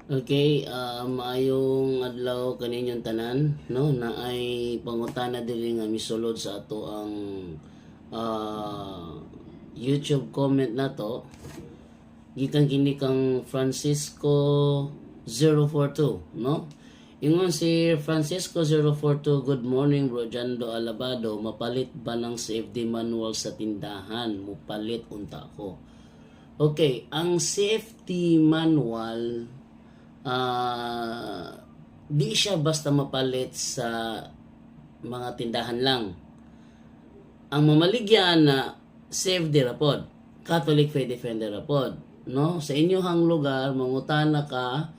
Okay, maayong adlaw kaninyong tanan, no, na ay pangutana diri nga misulod sa ato ang YouTube comment na to. Gikan kini kang Francisco 042, no? Ingon si Francisco 042, good morning bro Jando Alabado, mapalit ba ng CFD manual sa tindahan? Mupalit unta ko. Okay, ang safety manual di siya basta mapalit sa mga tindahan lang. Ang mamaligyan na CFD rapod, Catholic Faith Defender rapod, no? Sa inyong lugar mangutana ka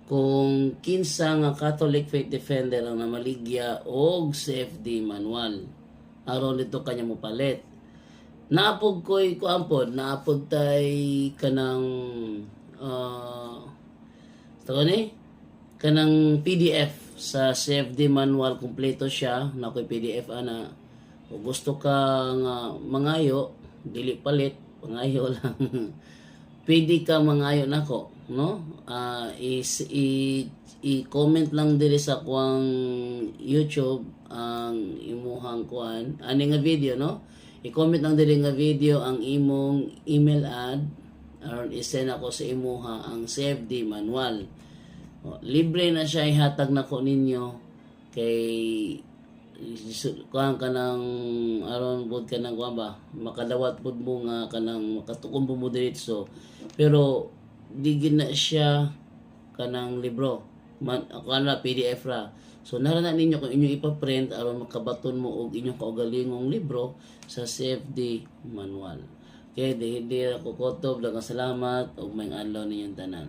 kung kinsa nga Catholic Faith Defender ang namaligya og CFD manual aron dito kanya mo palit. Naapog ko'y kuampod, naapod tay kanang kanang PDF sa CFD manual, kompleto siya na ko'y PDF ana. O gusto ka nga mangayo, dili palit, pangayo lang. Pwede ka mangayo nako, no? I-comment lang diri sa kuang YouTube ang imuhang kuan ani nga video, no? I-comment lang diri nga video ang imong email ad aron i-send ako sa imuha ang CFD manual. Libre na siya, ihatag na ko ninyo kay kuan ka ng aron pod ka ng kuan ba makadawat pod mo nga kanang makatukon mo diretso, pero di gina siya kanang libro ako na PDF ra. So narana ninyo kung inyo ipa-print aron makabaton mo og inyong kaugalingong libro sa CFD manual. Okay, di ako kotob, daghang salamat ug may adlaw ninyong tanan.